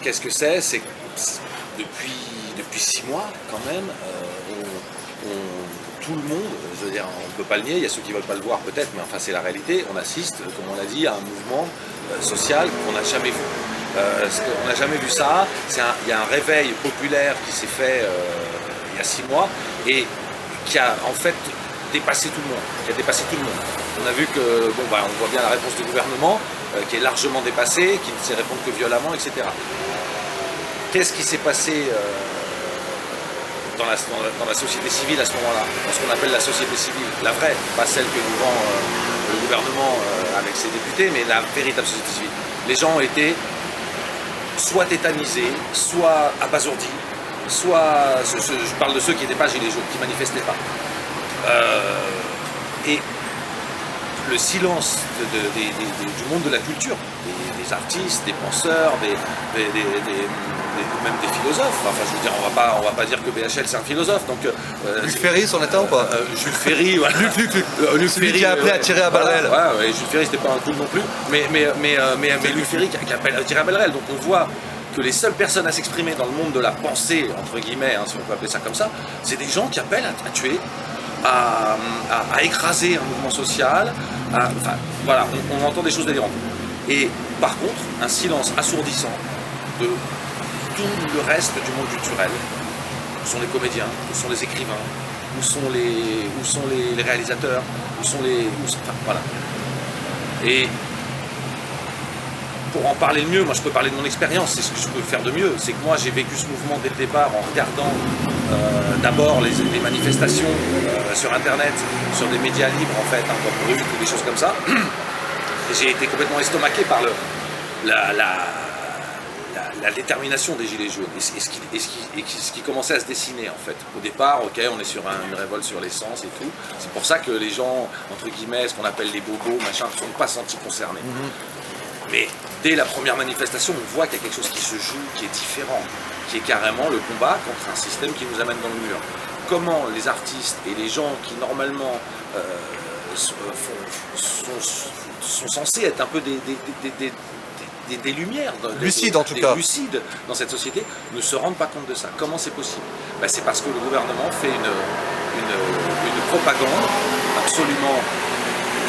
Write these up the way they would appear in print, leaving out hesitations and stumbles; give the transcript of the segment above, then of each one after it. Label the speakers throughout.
Speaker 1: Qu'est-ce que c'est? C'est que depuis 6 mois, quand même, tout le monde, je veux dire, on ne peut pas le nier, il y a ceux qui ne veulent pas le voir peut-être, mais enfin c'est la réalité, on assiste, comme on l'a dit, à un mouvement social qu'on n'a jamais vu. On n'a jamais vu ça, il y a un réveil populaire qui s'est fait il y a 6 mois et qui a en fait dépassé tout le monde, On a vu que, bon, on voit bien la réponse du gouvernement, qui est largement dépassée, qui ne sait répondre que violemment, etc. Qu'est-ce qui s'est passé dans la société civile à ce moment-là, dans ce qu'on appelle la société civile, la vraie, pas celle que nous vend le gouvernement avec ses députés, mais la véritable société civile. Les gens ont été soit tétanisés, soit abasourdis, soit, je parle de ceux qui n'étaient pas gilets jaunes, qui ne manifestaient pas. Et le silence du monde de la culture, des artistes, des penseurs, même des philosophes. Enfin, je veux dire, on va pas dire que BHL c'est un philosophe. Donc,
Speaker 2: Luc Ferry, c'en était un ou pas?
Speaker 1: Jules Ferry, voilà.
Speaker 2: Luc Ferry qui a appelé à tirer à balles réelles.
Speaker 1: Ouais, Jules Ferry c'était pas un cool non plus, mais Luc Ferry qui appelle à tirer à balles réelles. Donc on voit que les seules personnes à s'exprimer dans le monde de la pensée, entre guillemets, si on peut appeler ça comme ça, c'est des gens qui appellent à tuer, à écraser un mouvement social. Enfin, voilà, on entend des choses délirantes. Et par contre, un silence assourdissant de tout le reste du monde culturel. Où sont les comédiens, où sont les écrivains, où sont les réalisateurs, voilà. Et pour en parler le mieux, moi je peux parler de mon expérience, c'est ce que je peux faire de mieux. C'est que moi j'ai vécu ce mouvement dès le départ en regardant d'abord les manifestations sur internet, sur des médias libres en fait, comme Brut ou des choses comme ça. Et j'ai été complètement estomaqué par la détermination des Gilets jaunes et ce qui commençait à se dessiner en fait. Au départ, ok, on est sur une révolte sur l'essence et tout. C'est pour ça que les gens, entre guillemets, ce qu'on appelle les bobos, machin, ne sont pas sentis concernés. Mais dès la première manifestation, on voit qu'il y a quelque chose qui se joue, qui est différent, qui est carrément le combat contre un système qui nous amène dans le mur. Comment les artistes et les gens qui normalement sont censés être un peu des lumières,
Speaker 2: lucides en tout cas,
Speaker 1: lucides dans cette société, ne se rendent pas compte de ça. Comment c'est possible? C'est parce que le gouvernement fait une propagande absolument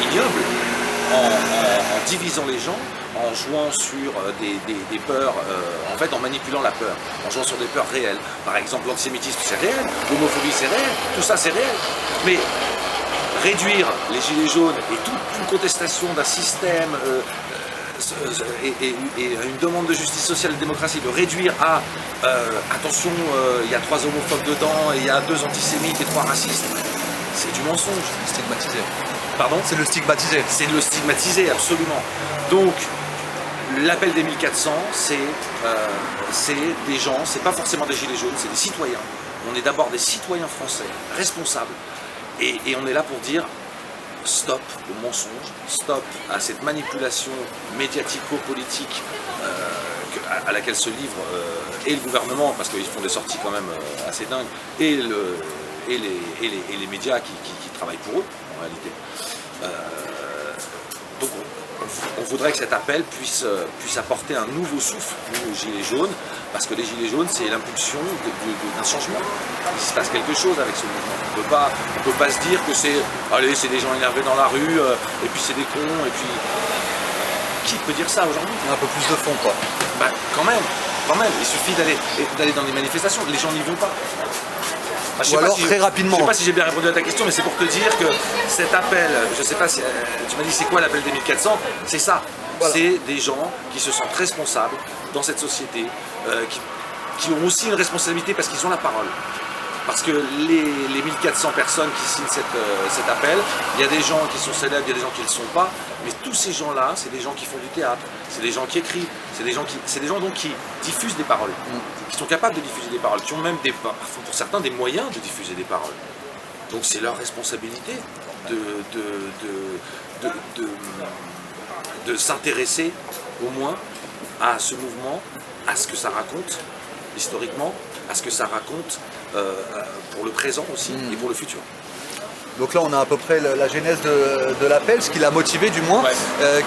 Speaker 1: ignoble en divisant les gens, en jouant sur des peurs, en fait en manipulant la peur, en jouant sur des peurs réelles. Par exemple, l'antisémitisme c'est réel, l'homophobie c'est réel, tout ça c'est réel. Mais réduire les gilets jaunes et toute une contestation d'un système et une demande de justice sociale et de démocratie, de réduire à attention, il y a 3 homophobes dedans, et il y a 2 antisémites et 3 racistes, c'est du mensonge.
Speaker 2: Stigmatisé.
Speaker 1: Pardon?
Speaker 2: C'est le stigmatisé.
Speaker 1: C'est le stigmatisé, absolument. Donc, l'appel des 1400, c'est des gens, c'est pas forcément des gilets jaunes, c'est des citoyens. On est d'abord des citoyens français, responsables. Et on est là pour dire stop au mensonge, stop à cette manipulation médiatico-politique à laquelle se livrent et le gouvernement, parce qu'ils font des sorties quand même assez dingues, et les médias qui travaillent pour eux, en réalité. Donc on voudrait que cet appel puisse apporter un nouveau souffle aux Gilets jaunes, parce que les Gilets jaunes, c'est l'impulsion d'un changement. Il se passe quelque chose avec ce mouvement. On peut pas se dire que c'est des gens énervés dans la rue, et puis c'est des cons, et puis... Qui peut dire ça aujourd'hui?
Speaker 2: Un peu plus de fond, quoi.
Speaker 1: Quand même, il suffit d'aller dans les manifestations, les gens n'y vont pas.
Speaker 2: Ou alors très rapidement.
Speaker 1: Je ne sais pas si j'ai bien répondu à ta question, mais c'est pour te dire que cet appel, je ne sais pas si tu m'as dit c'est quoi l'appel des 1400, c'est ça. Voilà. C'est des gens qui se sentent responsables dans cette société, qui ont aussi une responsabilité parce qu'ils ont la parole. Parce que les 1400 personnes qui signent cet appel, il y a des gens qui sont célèbres, il y a des gens qui ne le sont pas, mais tous ces gens-là, c'est des gens qui font du théâtre, c'est des gens qui écrivent, c'est des gens donc qui diffusent des paroles, qui sont capables de diffuser des paroles, qui ont même pour certains des moyens de diffuser des paroles. Donc c'est leur responsabilité de s'intéresser au moins à ce mouvement, à ce que ça raconte historiquement, à ce que ça raconte pour le présent aussi et pour le futur.
Speaker 2: Donc là, on a à peu près la genèse de l'appel, ce qui l'a motivé du moins.
Speaker 1: Ouais.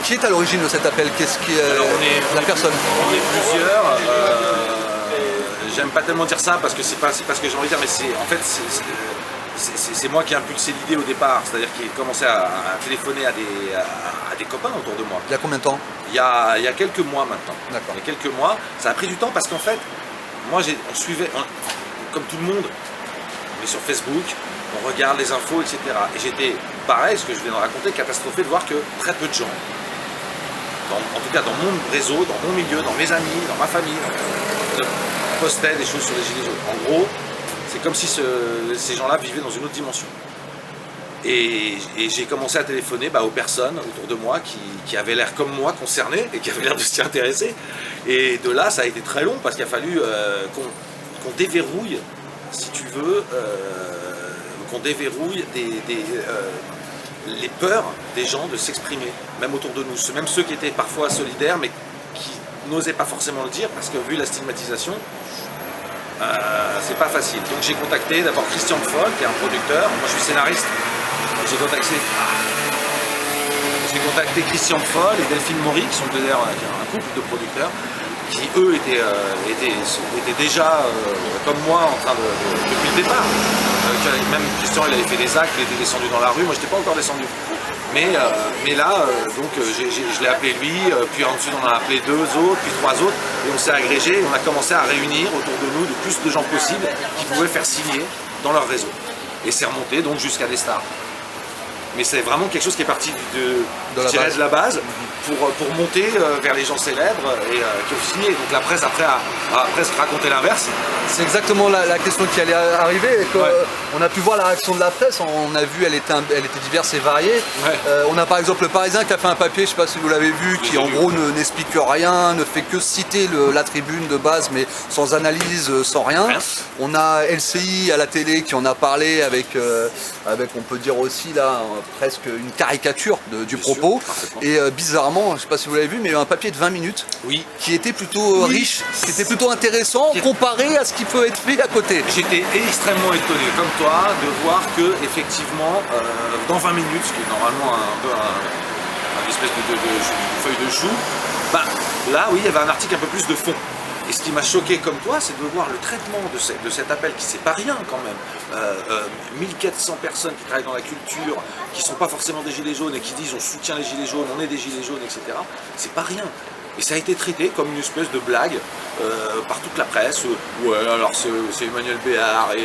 Speaker 2: Qui est à l'origine de cet appel? Qu'est-ce qui la personne?
Speaker 1: On est plusieurs. J'aime pas tellement dire ça parce que c'est pas ce que j'ai envie de dire, mais c'est moi qui ai impulsé l'idée au départ, c'est-à-dire qu'il a commencé à téléphoner à des copains autour de moi.
Speaker 2: Il y a combien de temps?
Speaker 1: Il y a quelques mois maintenant.
Speaker 2: D'accord.
Speaker 1: Il y a quelques mois, ça a pris du temps parce qu'en fait, moi on suivait, comme tout le monde, on est sur Facebook, on regarde les infos, etc. Et j'étais, pareil, ce que je viens de raconter, catastrophé de voir que très peu de gens, en tout cas dans mon réseau, dans mon milieu, dans mes amis, dans ma famille, postaient des choses sur les gilets jaunes. En gros, c'est comme si ces gens-là vivaient dans une autre dimension. Et j'ai commencé à téléphoner aux personnes autour de moi qui avaient l'air comme moi concernées et qui avaient l'air de s'y intéresser. Et de là, ça a été très long parce qu'il a fallu qu'on déverrouille, si tu veux, qu'on déverrouille les peurs des gens de s'exprimer, même autour de nous. Même ceux qui étaient parfois solidaires, mais qui n'osaient pas forcément le dire parce que vu la stigmatisation, c'est pas facile. Donc j'ai contacté d'abord Christian Foll, qui est un producteur. Moi je suis scénariste. J'ai contacté Christian Foll et Delphine Maury, qui sont d'ailleurs un couple de producteurs, qui eux étaient déjà comme moi en train depuis le départ. Même Christian, il avait fait des actes, il était descendu dans la rue. Moi, je n'étais pas encore descendu. Mais là, je l'ai appelé lui, puis ensuite on a appelé 2 autres, puis 3 autres, et on s'est agrégé, et on a commencé à réunir autour de nous le plus de gens possible qui pouvaient faire signer dans leur réseau. Et c'est remonté donc jusqu'à des stars. Mais c'est vraiment quelque chose qui est parti de la base pour monter vers les gens célèbres et qui ont signé. Donc la presse après a presque raconté l'inverse.
Speaker 2: C'est exactement la question qui allait arriver. On a pu voir la réaction de la presse, on a vu, elle était diverse et variée.
Speaker 1: Ouais.
Speaker 2: On a par exemple le Parisien qui a fait un papier, je ne sais pas si vous l'avez vu, qui en gros n'explique rien, ne fait que citer la tribune de base, mais sans analyse, sans rien. On a LCI à la télé qui en a parlé avec on peut dire aussi là, presque une caricature du propos. Et bizarrement, je ne sais pas si vous l'avez vu, mais il y a un papier de 20 minutes qui était plutôt riche, qui était plutôt intéressant comparé à ce qui peut être fait à côté.
Speaker 1: J'étais extrêmement étonné, comme toi, de voir que effectivement, dans 20 minutes, ce qui est normalement une espèce de feuille de chou, là oui, il y avait un article un peu plus de fond. Et ce qui m'a choqué comme toi, c'est de voir le traitement de cet appel, qui c'est pas rien quand même. 1400 personnes qui travaillent dans la culture, qui sont pas forcément des gilets jaunes et qui disent on soutient les gilets jaunes, on est des gilets jaunes, etc. C'est pas rien. Et ça a été traité comme une espèce de blague par toute la presse. Ouais, alors c'est Emmanuel Béard et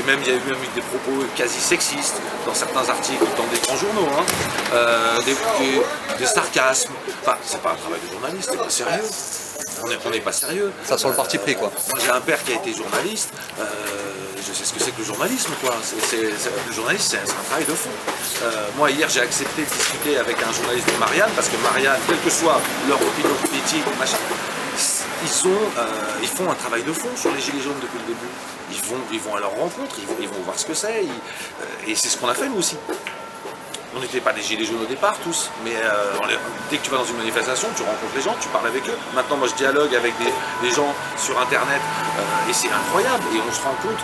Speaker 1: même il y a eu même des propos quasi sexistes dans certains articles, dans des grands journaux, des sarcasmes. Enfin, c'est pas un travail de journaliste, c'est pas sérieux. On n'est pas sérieux.
Speaker 2: Ça sent le parti pris, quoi.
Speaker 1: Moi j'ai un père qui a été journaliste, je sais ce que c'est que le journalisme, quoi. Le journalisme, c'est un travail de fond. Moi hier j'ai accepté de discuter avec un journaliste de Marianne, parce que Marianne, quelle que soit leur opinion politique, ils font un travail de fond sur les gilets jaunes depuis le début. Ils vont à leur rencontre, ils vont voir ce que c'est, et c'est ce qu'on a fait nous aussi. On n'était pas des gilets jaunes au départ tous, mais dès que tu vas dans une manifestation, tu rencontres les gens, tu parles avec eux. Maintenant moi je dialogue avec des gens sur internet et c'est incroyable, et on se rend compte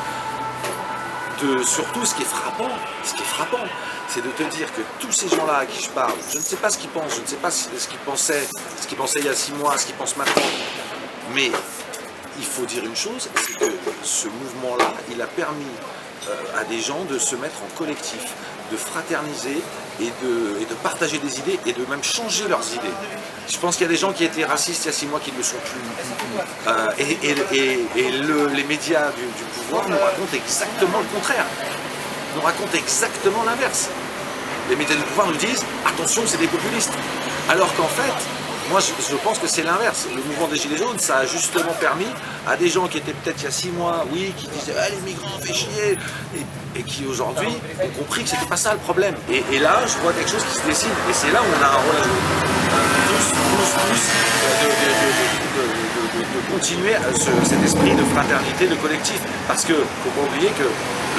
Speaker 1: de surtout ce qui est frappant, c'est de te dire que tous ces gens-là à qui je parle, je ne sais pas ce qu'ils pensent, je ne sais pas ce qu'ils pensaient il y a 6 mois, ce qu'ils pensent maintenant, mais il faut dire une chose, c'est que ce mouvement-là, il a permis à des gens de se mettre en collectif, de fraterniser et de partager des idées et de même changer leurs idées. Je pense qu'il y a des gens qui étaient racistes il y a 6 mois qui ne le sont plus. Les médias du pouvoir nous racontent exactement le contraire, nous racontent exactement l'inverse. Les médias du pouvoir nous disent « attention, c'est des populistes ». Alors qu'en fait, moi je pense que c'est l'inverse. Le mouvement des Gilets jaunes, ça a justement permis à des gens qui étaient peut-être il y a 6 mois, qui disaient « les migrants, fait chier », et qui aujourd'hui ont compris que c'était pas ça le problème. Et là, je vois quelque chose qui se dessine, et c'est là où on a un rôle à jouer. De continuer cet esprit de fraternité, de collectif. Parce que, faut pas oublier que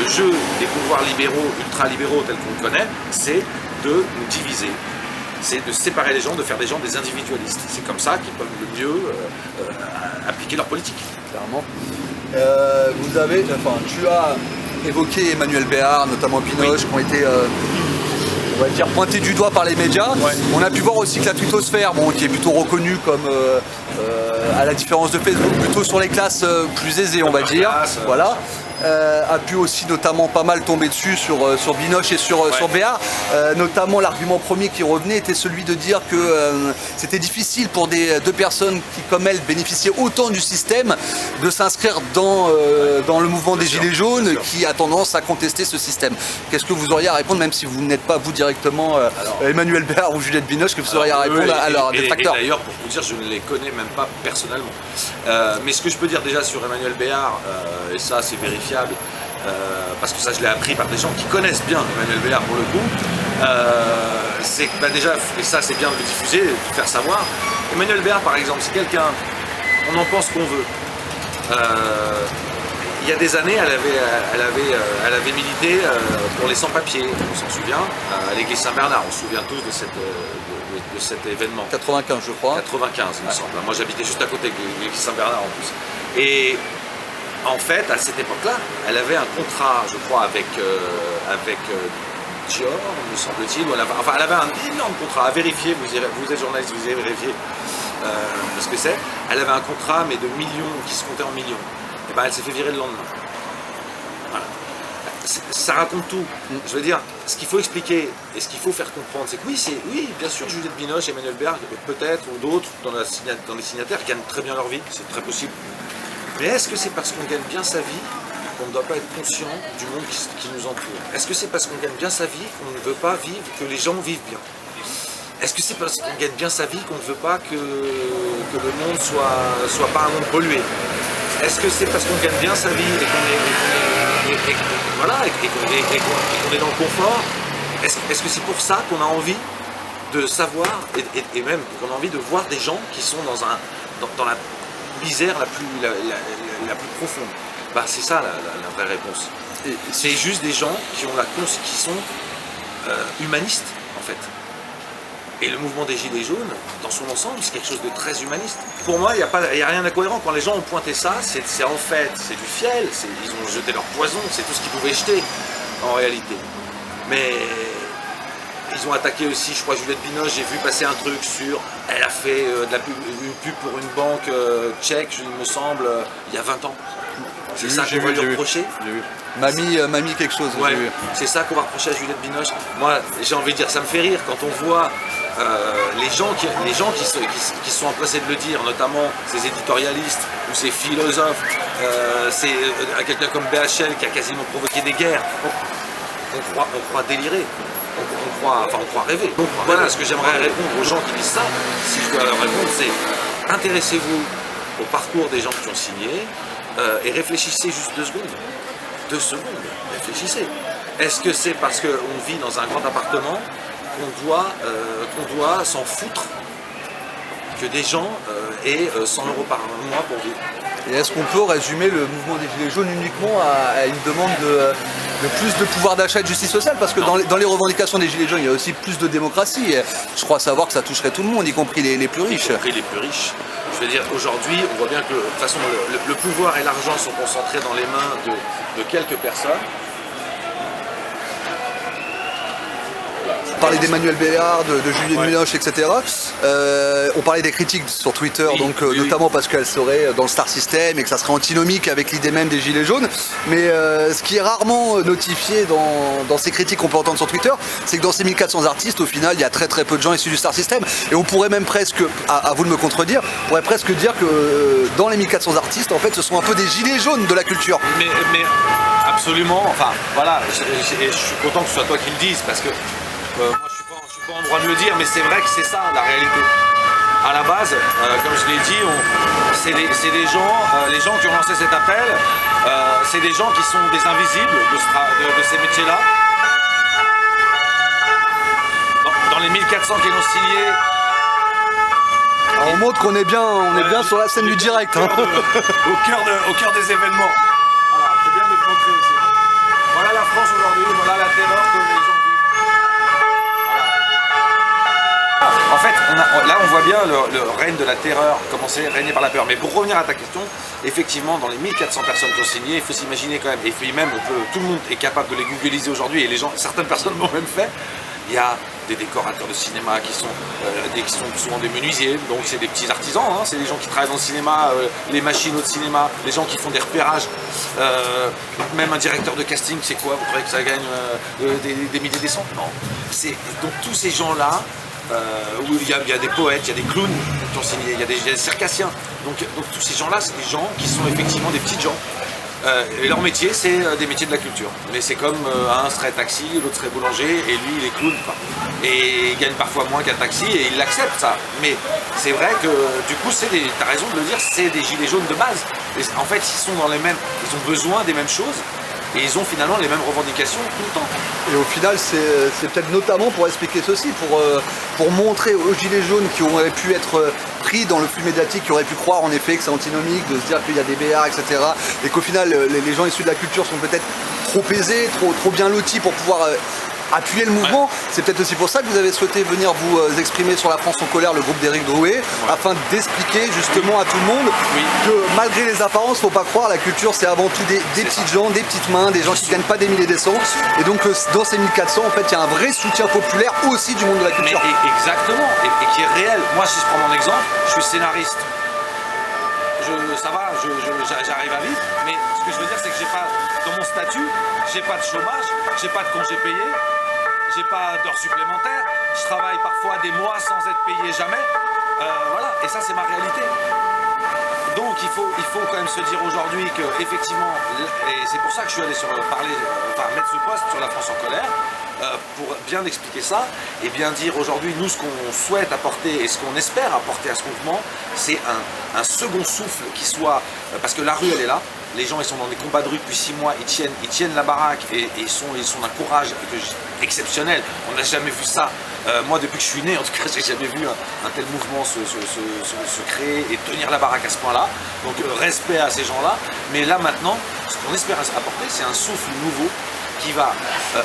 Speaker 1: le jeu des pouvoirs libéraux, ultra-libéraux tels qu'on le connaît, c'est de nous diviser. C'est de séparer les gens, de faire des gens des individualistes. C'est comme ça qu'ils peuvent le mieux appliquer leur politique.
Speaker 2: Clairement. Tu as évoqué Emmanuel Béard, notamment Binoche, qui ont été on va dire pointés du doigt par les médias. Ouais. On a pu voir aussi que la twittosphère, bon, qui est plutôt reconnue comme, à la différence de Facebook, plutôt sur les classes plus aisées, on va dire. Voilà. A pu aussi notamment pas mal tomber dessus sur Binoche et sur Béard. Notamment l'argument premier qui revenait était celui de dire que c'était difficile pour deux personnes qui comme elle bénéficiaient autant du système de s'inscrire dans le mouvement des Gilets jaunes qui a tendance à contester ce système. Qu'est-ce que vous auriez à répondre, même si vous n'êtes pas vous directement Emmanuel Béard ou Juliette Binoche, que vous auriez à répondre à leurs détracteurs?
Speaker 1: Et d'ailleurs, pour vous dire, je ne les connais même pas personnellement. Mais ce que je peux dire déjà sur Emmanuel Béard, et ça c'est vérifiable, parce que ça je l'ai appris par des gens qui connaissent bien Emmanuel Béard pour le coup, c'est que déjà, et ça c'est bien de le diffuser, de le faire savoir, Emmanuel Béard par exemple, c'est quelqu'un, on en pense qu'on veut. Il y a des années, elle avait milité pour les sans-papiers, on s'en souvient, à l'église Saint-Bernard, on se souvient tous de cet événement.
Speaker 2: 95 je crois.
Speaker 1: 95 il me semble, moi j'habitais juste à côté de l'église Saint-Bernard en plus. Et en fait, à cette époque-là, elle avait un contrat, je crois, avec Dior, me semble-t-il. Enfin, elle avait un énorme contrat à vérifier. Vous êtes journaliste, vous avez vérifié ce que c'est. Elle avait un contrat, mais de millions, qui se comptait en millions. Et ben, elle s'est fait virer le lendemain. Voilà. Ça raconte tout. Je veux dire, ce qu'il faut expliquer et ce qu'il faut faire comprendre, c'est que oui, bien sûr, Juliette Binoche, Emmanuel Béard, peut-être, ou d'autres, dans les signataires, gagnent très bien leur vie. C'est très possible. Mais est-ce que c'est parce qu'on gagne bien sa vie qu'on ne doit pas être conscient du monde qui nous entoure? Est-ce que c'est parce qu'on gagne bien sa vie qu'on ne veut pas vivre, que les gens vivent bien? Est-ce que c'est parce qu'on gagne bien sa vie qu'on ne veut pas que le monde soit pas un monde pollué? Est-ce que c'est parce qu'on gagne bien sa vie et qu'on est dans le confort? Est-ce que c'est pour ça qu'on a envie de savoir et même qu'on a envie de voir des gens qui sont dans la misère la plus profonde? Bah, c'est ça la vraie réponse. C'est juste des gens qui sont humanistes en fait. Et le mouvement des Gilets jaunes, dans son ensemble, c'est quelque chose de très humaniste. Pour moi, il n'y a rien d'incohérent. Quand les gens ont pointé ça, c'est en fait, c'est du fiel, ils ont jeté leur poison, c'est tout ce qu'ils pouvaient jeter en réalité. Mais ils ont attaqué aussi, je crois, Juliette Binoche, j'ai vu passer un truc sur... Elle a fait une pub pour une banque tchèque, il me semble, il y a 20 ans. C'est ça qu'on va lui reprocher.
Speaker 2: Mamie quelque chose.
Speaker 1: Ouais, c'est ça qu'on va reprocher à Juliette Binoche. Moi, j'ai envie de dire, ça me fait rire quand on voit les gens qui sont empressés de le dire, notamment ces éditorialistes ou ces philosophes, quelqu'un comme BHL qui a quasiment provoqué des guerres. On croit délirer. On croit rêver. Donc voilà ce que j'aimerais répondre aux gens qui disent ça, si je dois leur répondre, c'est intéressez-vous au parcours des gens qui ont signé et réfléchissez juste 2 secondes. 2 secondes, réfléchissez. Est-ce que c'est parce qu'on vit dans un grand appartement qu'on doit s'en foutre que des gens aient 100 € par mois pour vivre?
Speaker 2: Et est-ce qu'on peut résumer le mouvement des Gilets jaunes uniquement à une demande de plus de pouvoir d'achat et de justice sociale? Parce que dans les revendications des Gilets jaunes, il y a aussi plus de démocratie. Et je crois savoir que ça toucherait tout le monde, y compris les plus riches.
Speaker 1: Y compris les plus riches. Je veux dire, aujourd'hui, on voit bien que de toute façon, le pouvoir et l'argent sont concentrés dans les mains de quelques personnes.
Speaker 2: On parlait d'Emmanuel Béard, de Juliette Binoche, etc. On parlait des critiques sur Twitter, notamment parce qu'elle serait dans le Star System et que ça serait antinomique avec l'idée même des Gilets jaunes. Mais ce qui est rarement notifié dans ces critiques qu'on peut entendre sur Twitter, c'est que dans ces 1400 artistes, au final, il y a très très peu de gens issus du Star System. Et on pourrait même presque, à vous de me contredire, on pourrait presque dire que dans les 1400 artistes, en fait, ce sont un peu des Gilets jaunes de la culture.
Speaker 1: Mais absolument, enfin voilà, je suis content que ce soit toi qui le dises, parce que moi je suis pas en droit de le dire, mais c'est vrai que c'est ça la réalité. À la base, comme je l'ai dit, c'est des gens, les gens qui ont lancé cet appel, c'est des gens qui sont des invisibles de ces métiers-là. Dans les 1400 qui l'ont signé.
Speaker 2: Alors on montre qu'on est bien sur la scène du direct.
Speaker 1: Au cœur des événements. Voilà, c'est bien de le montrer ici. Voilà la France aujourd'hui, voilà la terreur que les gens vivent. Voilà. En fait, là, on voit bien le règne de la terreur commencer à régner par la peur. Mais pour revenir à ta question, effectivement, dans les 1400 personnes qui ont signé, il faut s'imaginer quand même, et puis même, tout le monde est capable de les googliser aujourd'hui, et certaines personnes l'ont même fait. Il y a des décorateurs de cinéma qui sont souvent des menuisiers, donc c'est des petits artisans, hein, c'est des gens qui travaillent dans le cinéma, les machinaux de cinéma, les gens qui font des repérages, même un directeur de casting, c'est quoi? Vous croyez que ça gagne des milliers, des cents? Non. Donc tous ces gens-là, où il y a des poètes, il y a des clowns qui ont signé, il y a des circassiens, donc tous ces gens-là, c'est des gens qui sont effectivement des petits gens. Et leur métier, c'est des métiers de la culture. Mais c'est comme un serait taxi, l'autre serait boulanger, et lui, il est clown. Et il gagne parfois moins qu'un taxi, et il l'accepte, ça. Mais c'est vrai que, du coup, t'as raison de le dire, c'est des gilets jaunes de base. Et en fait, ils ont besoin des mêmes choses, et ils ont finalement les mêmes revendications tout le temps.
Speaker 2: Et au final, c'est peut-être notamment pour expliquer ceci, pour montrer aux gilets jaunes qui auraient pu être pris dans le flux médiatique, qui auraient pu croire en effet que c'est antinomique, de se dire qu'il y a des BR, etc. Et qu'au final, les gens issus de la culture sont peut-être trop aisés, trop bien lotis pour pouvoir appuyer le mouvement. Ouais. C'est peut-être aussi pour ça que vous avez souhaité venir vous exprimer sur La France en colère, le groupe d'Éric Drouet, ouais, afin d'expliquer justement à tout le monde que malgré les apparences, faut pas croire, la culture c'est avant tout des petites gens, des petites mains, des gens qui gagnent pas des milliers des cents. Et donc dans ces 1400, en fait, il y a un vrai soutien populaire aussi du monde de la culture.
Speaker 1: Mais exactement, et qui est réel. Moi, si je prends mon exemple, je suis scénariste. Ça va, j'arrive à vivre, mais ce que je veux dire, c'est que j'ai pas, dans mon statut, j'ai pas de chômage, j'ai pas de congé payé, j'ai pas d'heures supplémentaires, je travaille parfois des mois sans être payé jamais, voilà, et ça c'est ma réalité. Donc il faut quand même se dire aujourd'hui que effectivement, et c'est pour ça que je suis allé mettre ce post sur La France en colère, pour bien expliquer ça et bien dire aujourd'hui nous ce qu'on souhaite apporter et ce qu'on espère apporter à ce mouvement, c'est un second souffle qui soit, parce que la rue elle est là, les gens ils sont dans des combats de rue depuis 6 mois, ils tiennent la baraque et ils sont d'un courage exceptionnel, on n'a jamais vu ça. Moi depuis que je suis né en tout cas j'ai jamais vu un tel mouvement se créer et tenir la baraque à ce point là, donc respect à ces gens là, mais là maintenant ce qu'on espère apporter c'est un souffle nouveau qui va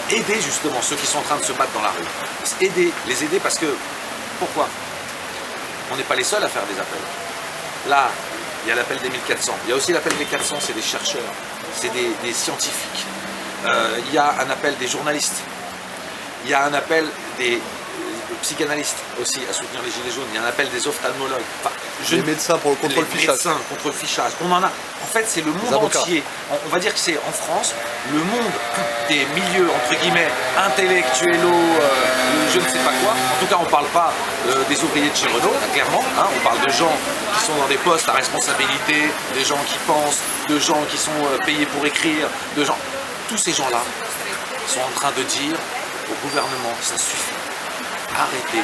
Speaker 1: aider justement ceux qui sont en train de se battre dans la rue. Les aider parce que, pourquoi? On n'est pas les seuls à faire des appels. Là, il y a l'appel des 1400. Il y a aussi l'appel des 400, c'est des chercheurs, c'est des scientifiques. Il y a un appel des journalistes. Il y a un appel des psychanalystes aussi à soutenir les gilets jaunes. Il y a un appel des ophtalmologues. Enfin,
Speaker 2: les médecins contre le fichage.
Speaker 1: Médecins contre le fichage. On en a. En fait, c'est le monde entier. On va dire que c'est en France le monde des milieux entre guillemets intellectuello, je ne sais pas quoi. En tout cas, on ne parle pas des ouvriers de chez Renault, clairement. Hein. On parle de gens qui sont dans des postes à responsabilité, des gens qui pensent, de gens qui sont payés pour écrire, de gens. Tous ces gens-là sont en train de dire au gouvernement ça suffit. Arrêtez,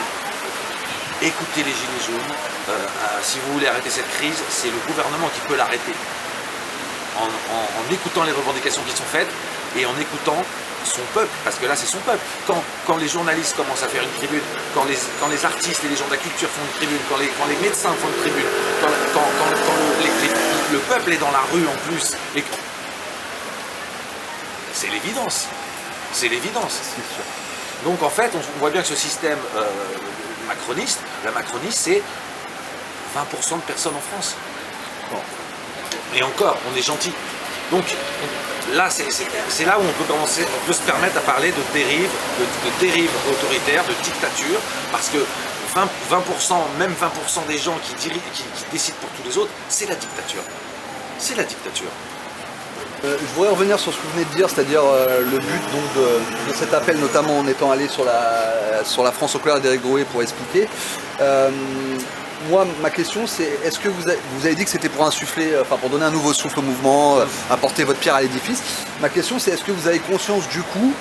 Speaker 1: écoutez les gilets jaunes, si vous voulez arrêter cette crise, c'est le gouvernement qui peut l'arrêter. En écoutant les revendications qui sont faites et en écoutant son peuple, parce que là c'est son peuple. Quand les journalistes commencent à faire une tribune, quand les artistes et les gens de la culture font une tribune, quand les médecins font une tribune, quand le peuple est dans la rue en plus, c'est l'évidence. C'est l'évidence. Donc en fait, on voit bien que ce système macroniste, la Macronie, c'est 20% de personnes en France. Bon. Et encore, on est gentil. Donc là, c'est là où on peut se permettre à parler de dérive autoritaire, de dictature, parce que 20%, même 20% des gens qui décident pour tous les autres, c'est la dictature. C'est la dictature.
Speaker 2: Je voudrais revenir sur ce que vous venez de dire, c'est-à-dire le but donc, de cet appel, notamment en étant allé sur la France en colère d'Éric Drouet pour expliquer. Moi, ma question, c'est est-ce que vous avez dit que c'était pour insuffler, pour donner un nouveau souffle au mouvement, apporter votre pierre à l'édifice. Ma question, c'est est-ce que vous avez conscience du coup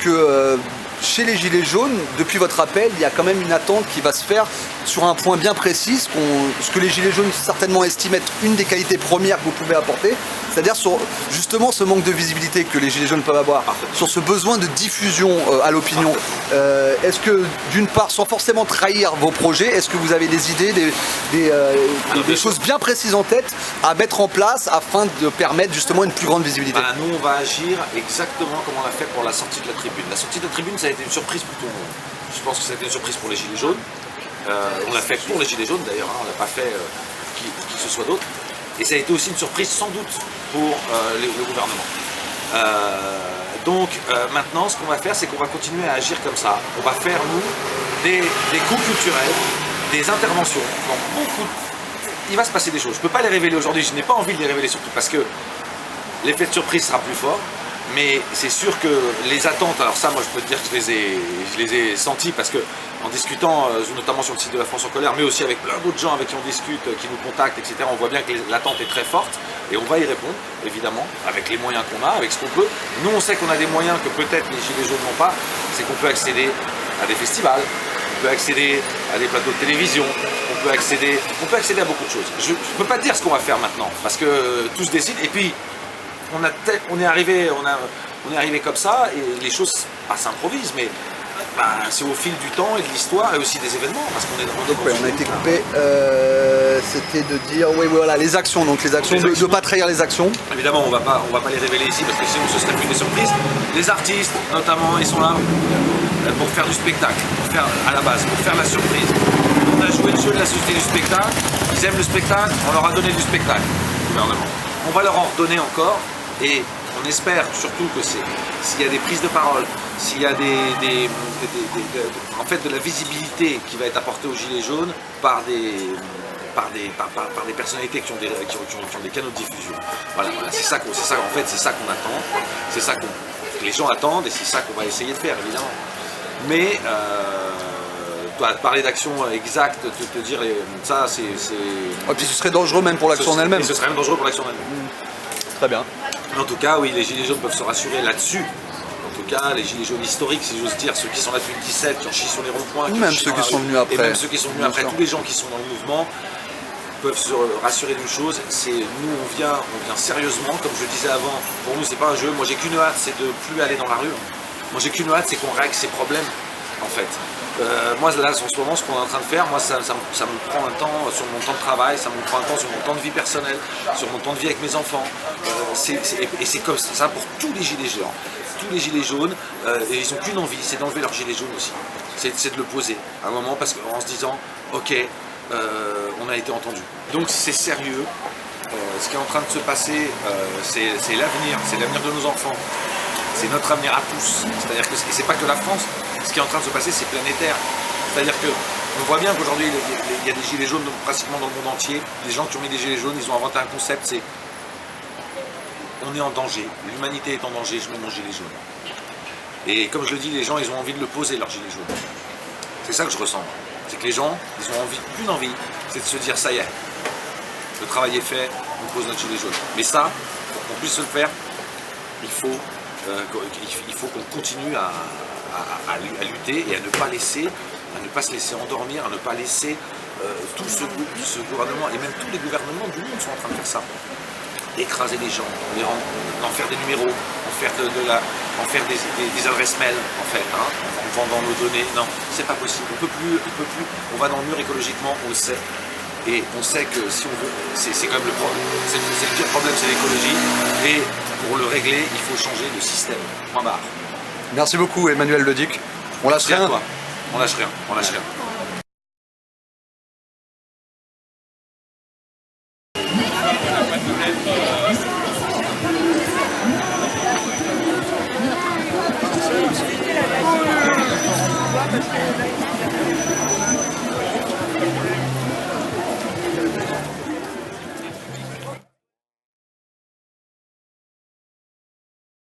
Speaker 2: que chez les Gilets jaunes, depuis votre appel, il y a quand même une attente qui va se faire sur un point bien précis, ce que les Gilets jaunes certainement estiment être une des qualités premières que vous pouvez apporter, c'est-à-dire sur justement ce manque de visibilité que les Gilets jaunes peuvent avoir, sur ce besoin de diffusion à l'opinion. Est-ce que d'une part, sans forcément trahir vos projets, est-ce que vous avez des idées, des choses bien précises en tête à mettre en place afin de permettre justement une plus grande visibilité?
Speaker 1: Nous, on va agir exactement comme on l'a fait pour la sortie de la tribune. La sortie de la tribune, ça a été une surprise pour tout le monde. Je pense que ça a été une surprise pour les Gilets jaunes. On l'a fait pour les Gilets jaunes d'ailleurs, hein, on l'a pas fait qui que ce soit d'autre. Et ça a été aussi une surprise sans doute pour le gouvernement. Donc maintenant, ce qu'on va faire, c'est qu'on va continuer à agir comme ça. On va faire, nous, des coups culturels, des interventions dans beaucoup il va se passer des choses. Je ne peux pas les révéler aujourd'hui, je n'ai pas envie de les révéler surtout parce que l'effet de surprise sera plus fort. Mais c'est sûr que les attentes, alors ça moi je peux te dire que je les ai senties parce que en discutant, notamment sur le site de La France en colère, mais aussi avec plein d'autres gens avec qui on discute, qui nous contactent, etc. On voit bien que l'attente est très forte et on va y répondre, évidemment, avec les moyens qu'on a, avec ce qu'on peut. Nous on sait qu'on a des moyens que peut-être les Gilets jaunes n'ont pas, c'est qu'on peut accéder à des festivals, on peut accéder à des plateaux de télévision, on peut accéder à beaucoup de choses. Je ne peux pas te dire ce qu'on va faire maintenant parce que tout se décide et puis on est arrivé comme ça et les choses s'improvisent, mais c'est au fil du temps et de l'histoire et aussi des événements parce qu'on est dans
Speaker 2: on a été coupé. C'était de dire oui voilà les actions, donc les actions, de ne pas trahir les actions.
Speaker 1: Évidemment on va pas les révéler ici parce que sinon ce serait plus des surprises. Les artistes notamment ils sont là pour faire du spectacle, pour faire à la base, pour faire la surprise. On a joué le jeu de la société du spectacle, ils aiment le spectacle, on leur a donné du spectacle, gouvernement. On va leur en redonner encore. Et on espère surtout que s'il y a des prises de parole, s'il y a en fait de la visibilité qui va être apportée aux Gilets jaunes par des personnalités qui ont des canaux de diffusion. Voilà, c'est ça qu'on attend, c'est ça que les gens attendent et c'est ça qu'on va essayer de faire évidemment. Mais parler d'action exacte, te dire ça c'est...
Speaker 2: Et puis ce serait dangereux même pour l'action en elle-même.
Speaker 1: Ce serait même dangereux pour l'action en elle-même.
Speaker 2: Très bien.
Speaker 1: En tout cas, oui, les Gilets jaunes peuvent se rassurer là-dessus. En tout cas, les Gilets jaunes historiques, si j'ose dire, ceux qui sont là depuis le 17, qui ont chié sur les ronds-points,
Speaker 2: même ceux qui sont venus après.
Speaker 1: Et même ceux qui sont venus après, tous les gens qui sont dans le mouvement peuvent se rassurer d'une chose, c'est nous on vient sérieusement, comme je disais avant, pour nous c'est pas un jeu, moi j'ai qu'une hâte, c'est de plus aller dans la rue. Moi j'ai qu'une hâte, c'est qu'on règle ces problèmes, en fait. Moi là en ce moment ce qu'on est en train de faire, moi ça me prend un temps sur mon temps de travail, ça me prend un temps sur mon temps de vie personnelle, sur mon temps de vie avec mes enfants. Et c'est comme ça pour tous les gilets jaunes. Tous les gilets jaunes, et ils n'ont qu'une envie, c'est d'enlever leur gilet jaune aussi. C'est de le poser à un moment parce qu'en se disant ok, on a été entendu. Donc c'est sérieux. Ce qui est en train de se passer, c'est l'avenir de nos enfants. C'est notre avenir à tous. C'est-à-dire que c'est pas que la France. Ce qui est en train de se passer, c'est planétaire. C'est-à-dire qu'on voit bien qu'aujourd'hui, il y a des gilets jaunes pratiquement dans le monde entier. Les gens qui ont mis des gilets jaunes, ils ont inventé un concept, c'est on est en danger, l'humanité est en danger, je mets mon gilet jaune. Et comme je le dis, les gens, ils ont envie de le poser, leur gilet jaune. C'est ça que je ressens. C'est que les gens, ils ont qu'une envie, c'est de se dire, ça y est, le travail est fait, on pose notre gilet jaune. Mais ça, pour qu'on puisse le faire, il faut qu'on continue à lutter et à ne pas se laisser endormir, à ne pas laisser tout ce gouvernement et même tous les gouvernements du monde sont en train de faire ça. Écraser les gens, en faire des numéros, en faire des adresses mail en fait, hein, en vendant nos données. Non, c'est pas possible. On peut plus. On va dans le mur écologiquement, on le sait. Et on sait que si on veut, c'est quand même le problème. C'est le pire problème, c'est l'écologie. Et pour le régler, il faut changer de système. Point barre.
Speaker 2: Merci beaucoup Emmanuel Leduc. On lâche rien.
Speaker 1: On lâche rien. On lâche rien.
Speaker 3: Parce que